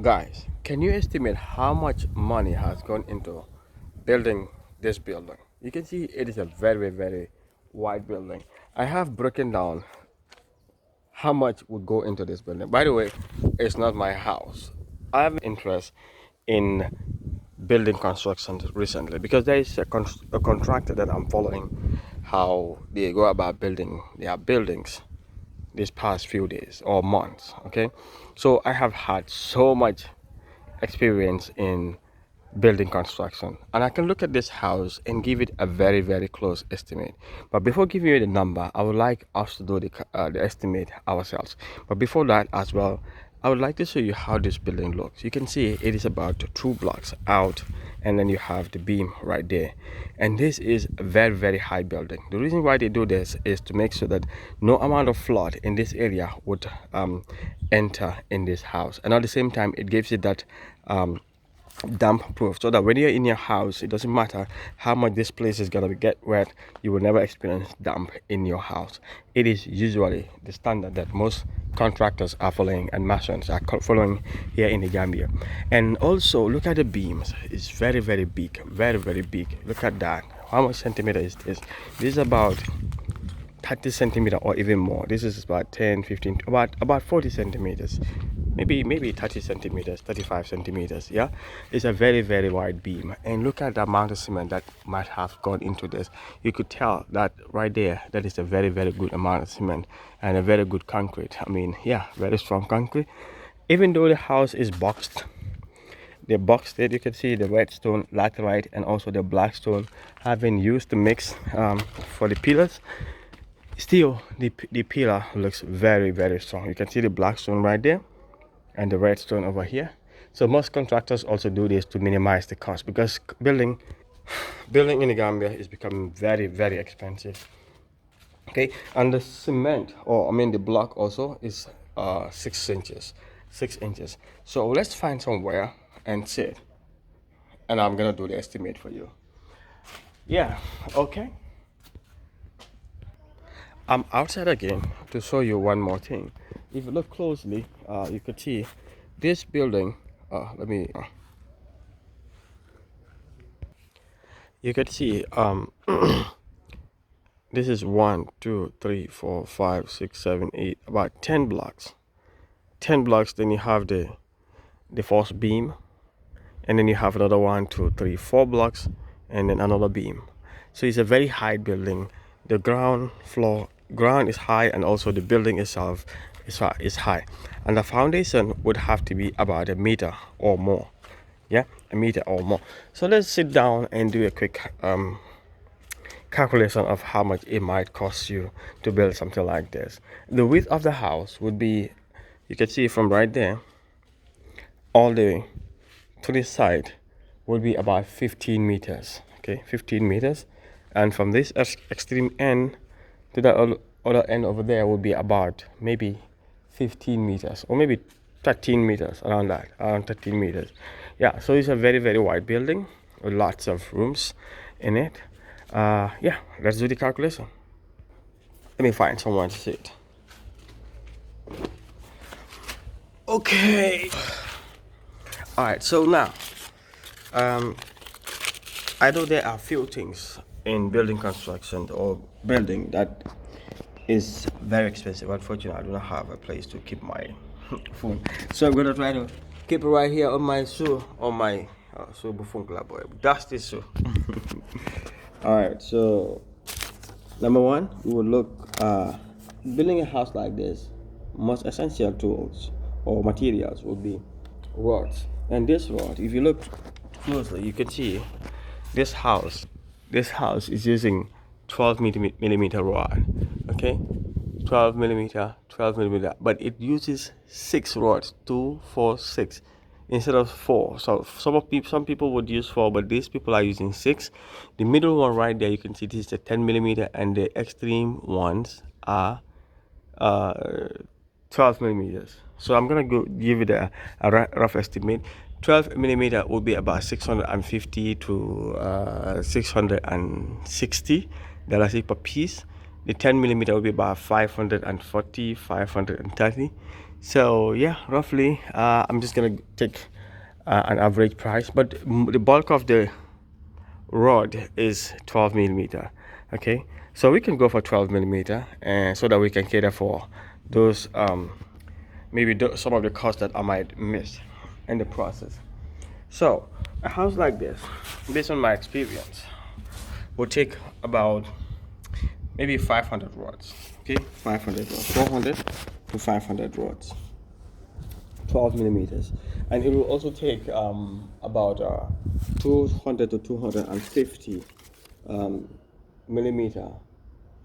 Guys, can you estimate how much money has gone into building this building? You can see it is a very, very wide building. I have broken down how much would go into this building. By the way, it's not my house. I have interest in building construction recently because there is a contractor that I'm following how they go about building their buildings these past few days or months. Okay, so I have had so much experience in building construction, and I can look at this house and give it a very, very close estimate. But before giving you the number, I would like us to do the estimate ourselves. But before that as well, I would like to show you how this building looks. You can see it is about 2 blocks out, and then you have the beam right there. And this is a very, very high building. The reason why they do this is to make sure that no amount of flood in this area would enter in this house, and at the same time it gives it that damp proof, so that when you're in your house, it doesn't matter how much this place is gonna get wet, you will never experience damp in your house. It is usually the standard that most contractors are following and masons are following here in the Gambia. And also look at the beams. It's very, very big, very, very big. Look at that. How much centimeter is this? This is about 30 centimeter or even more. This is about 10, 15, about 40 centimeters, maybe 30 centimeters, 35 centimeters. Yeah, it's a very, very wide beam. And look at the amount of cement that might have gone into this. You could tell that right there, that is a very, very good amount of cement and a very good concrete. I mean, yeah, very strong concrete. Even though the house is boxed, the box that you can see the red stone, laterite, and also the black stone have been used to mix for the pillars. Still, the pillar looks very, very strong. You can see the black stone right there and the red stone over here. So most contractors also do this to minimize the cost, because building in the Gambia is becoming very, very expensive. Okay, and the cement, or I mean the block also is 6 inches, 6 inches. So let's find somewhere and sit, and I'm gonna do the estimate for you. Yeah, okay. I'm outside again to show you one more thing. If you look closely, you could see this building. Let me. You could see this is 1, 2, 3, 4, 5, 6, 7, 8, about 10 blocks. 10 blocks. Then you have the first beam, and then you have another 1, 2, 3, 4 blocks, and then another beam. So it's a very high building. The ground is high, and also the building itself is high, and the foundation would have to be about a meter or more. Yeah, a meter or more. So let's sit down and do a quick calculation of how much it might cost you to build something like this. The width of the house would be, you can see from right there all the way to this side, would be about 15 meters. Okay, 15 meters. And from this extreme end to the other end over there would be about maybe 15 meters or maybe 13 meters, around that, around 13 meters. Yeah, so it's a very, very wide building with lots of rooms in it. Yeah, let's do the calculation. Let me find someone to sit. Okay. All right, so now I know there are few things in building construction or building that is very expensive. Unfortunately, I do not have a place to keep my phone, so I'm gonna try to keep it right here on my shoe, on my shoe boy. That's this shoe. All right, so number one, we will look building a house like this. Most essential tools or materials would be rods, and this rod, if you look closely, you can see this house is using 12 millimeter rod. Okay, 12 millimeter, but it uses 6 rods, 2, 4, 6 instead of 4. So some people would use 4, but these people are using 6. The middle one right there, you can see this is a 10 millimeter, and the extreme ones are 12 millimeters. So I'm gonna give it a rough estimate. 12 millimeter would be about 650 to 660 dollars per piece. The 10 millimeter would be about 540, 530. So yeah, roughly, I'm just gonna take an average price, but the bulk of the rod is 12 millimeter. Okay, so we can go for 12 millimeter, and so that we can cater for those maybe some of the costs that I might miss in the process. So a house like this, based on my experience, will take about maybe 500 rods. Okay, 500 rods, 400 to 500 rods, 12 millimeters, and it will also take about 200 to 250 um, millimeter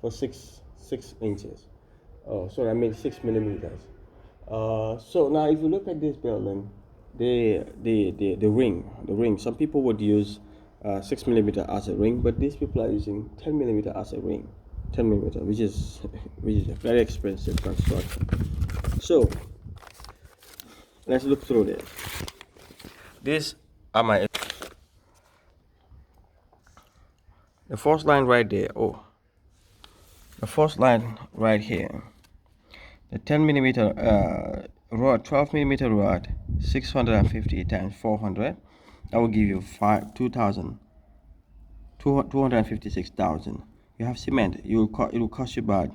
for 6 inches. Oh, sorry, I mean 6 millimeters. So now, if you look at this building, the ring. Some people would use 6 millimeter as a ring, but these people are using 10 millimeter as a ring, 10 millimeter, which is which is a very expensive construction. So let's look through this. These are my the first line right there. Oh, the first line right here. The 10 millimeter rod, 12 millimeter rod, 650 times 400. That will give you 256,000. You have cement. It will cost you about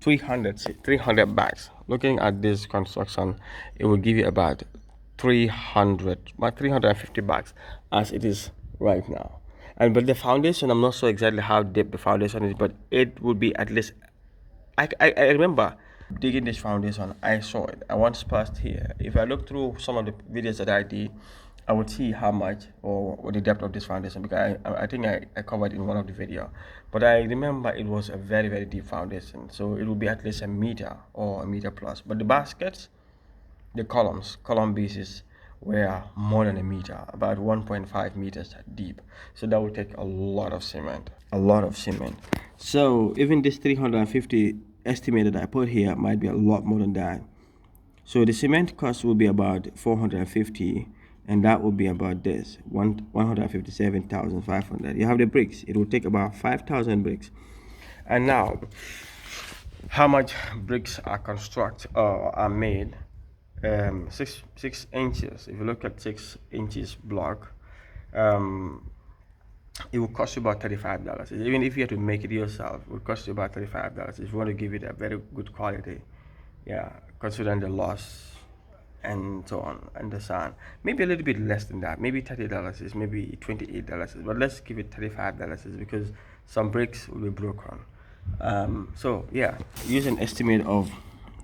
300 bags. Looking at this construction, it will give you about 350 bags as it is right now. And but the foundation, I'm not sure exactly how deep the foundation is, but it would be at least. I remember digging this foundation. I saw it. I once passed here. If I look through some of the videos that I did, I would see how much or the depth of this foundation, because I think I covered in one of the video. But I remember it was a very, very deep foundation, so it would be at least a meter or a meter plus. But the baskets, the column bases were more than a meter, about 1.5 meters deep. So that would take a lot of cement, a lot of cement. So even this 350 estimated I put here might be a lot more than that. So the cement cost will be about 450, and that will be about this 157,500. You have the bricks. It will take about 5,000 bricks. And now, how much bricks are constructed or are made? 6 inches. If you look at 6 inches block, it will cost you about $35. Even if you have to make it yourself, it will cost you about $35 if you want to give it a very good quality. Yeah, considering the loss and so on and the sun. Maybe a little bit less than that. Maybe $30, maybe $28. But let's give it $35 because some bricks will be broken. So yeah, use an estimate of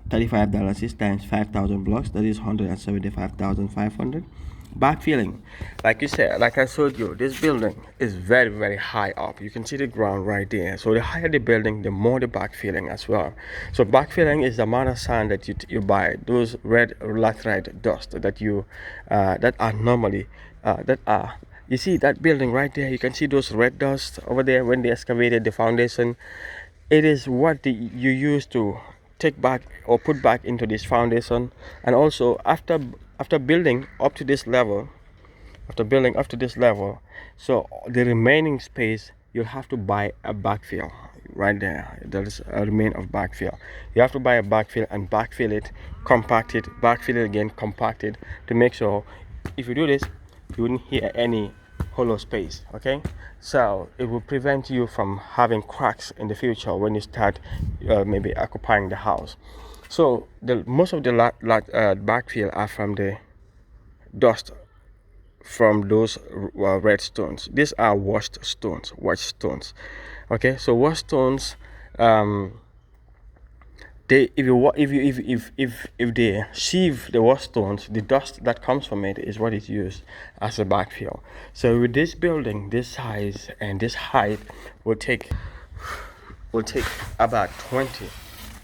$35 times 5,000 blocks. That is 175,500. Backfilling, like you said, like I showed you, this building is very, very high up. You can see the ground right there. So the higher the building, the more the backfilling as well. So backfilling is the amount of sand that you buy, those red laterite dust that you that are normally that are. You see that building right there? You can see those red dust over there when they excavated the foundation. It is what you use to take back or put back into this foundation, and also after building up to this level, so the remaining space you'll have to buy a backfill right there. There is a remain of backfill. You have to buy a backfill and backfill it, compact it, backfill it again, compact it, to make sure if you do this you wouldn't hear any hollow space. Okay, so it will prevent you from having cracks in the future when you start maybe occupying the house. So the most of the backfill are from the dust from those red stones. These are washed stones. Okay, so washed stones, they if they sieve the washed stones, the dust that comes from it is what is used as a backfill. So with this building, this size and this height will take about 20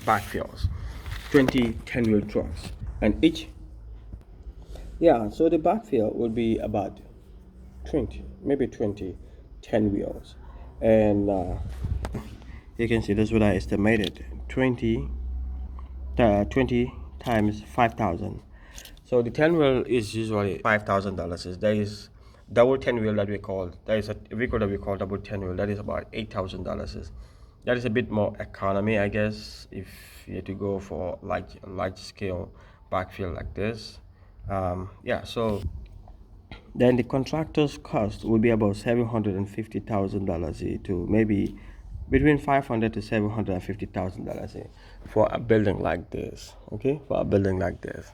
backfills, 20 10-wheel trucks, and each. Yeah, so the backfill will be about 20, maybe 20 10 wheels. And you can see that's what I estimated, 20 times 5,000. So the 10 wheel is usually $5,000. There is double 10 wheel that we call, there is a vehicle that we call double 10 wheel, that is about $8,000. That is a bit more economy, I guess, if you had to go for large scale backfill like this. Yeah, so then the contractor's cost will be about $750,000 to maybe between 500 to $750,000 for a building like this. Okay, for a building like this.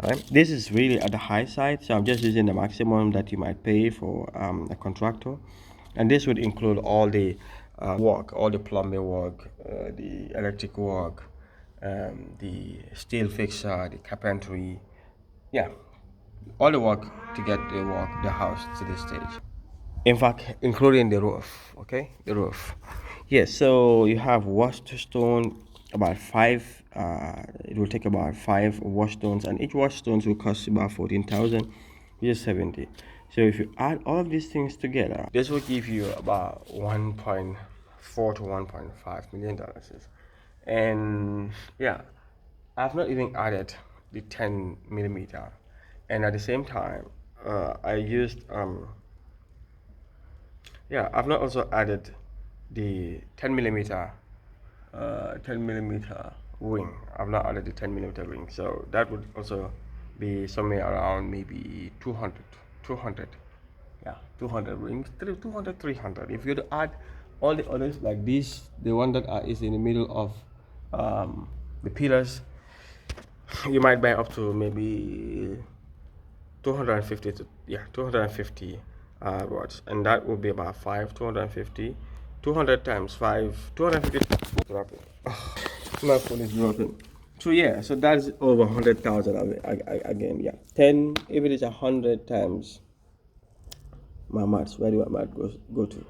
All right, this is really at the high side, so I'm just using the maximum that you might pay for a contractor, and this would include all the work, all the plumbing work, the electric work, the steel fixture, the carpentry, yeah, all the work to get the house to this stage. In fact, including the roof. Okay, the roof. Yes. So you have washed stone, about five. It will take about five wash stones, and each wash stones will cost about 14,000, which is 70. So if you add all of these things together, this will give you about 1.4 to 1.5 million dollars. And yeah, I've not even added the 10 millimeter, and at the same time, I used yeah, I've not also added the 10 millimeter 10 millimeter wing. I've not added the 10 millimeter wing, so that would also be somewhere around maybe 200. Yeah, 200 rings, 200, 300. If you were to add all the others like this, the one that is in the middle of the pillars, you might buy up to maybe 250 to 250 watts, and that will be about 250 200 times 5 250 dropping. Oh, my phone is broken. So yeah, so that's over 100,000 again. Yeah, 10, if it is 100 times my maths, where do my math go to?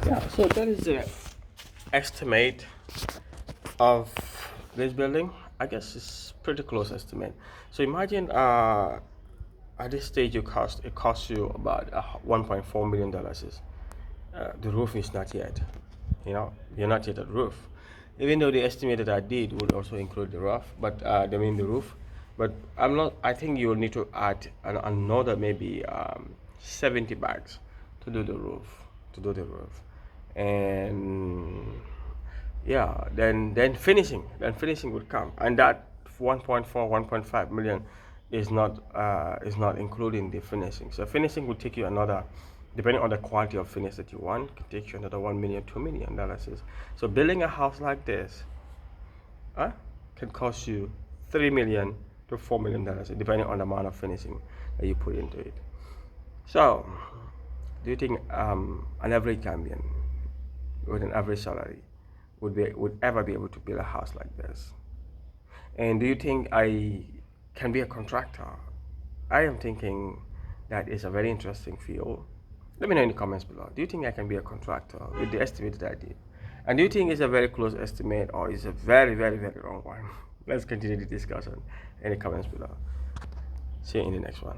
Yeah, so that is the estimate of this building. I guess it's pretty close estimate. So imagine at this stage it costs you about $1.4 million. The roof is not yet, you're not yet at the roof, even though the estimate that I did would also include the roof, but I mean the roof, but I'm not. I think you'll need to add another maybe 70 bags to do the roof, and yeah, then finishing would come, and that 1.4 1.5 million is not including the finishing. So finishing would take you another, depending on the quality of finish that you want, could take you another 1 million, $2 million. So building a house like this can cost you 3 million to $4 million, depending on the amount of finishing that you put into it. So do you think an average Gambian with an average salary would ever be able to build a house like this? And do you think I can be a contractor? I am thinking that is a very interesting field. Let me know in the comments below. Do you think I can be a contractor with the estimate that I did? And do you think it's a very close estimate or is a very, very, very wrong one? Let's continue the discussion in the comments below. See you in the next one.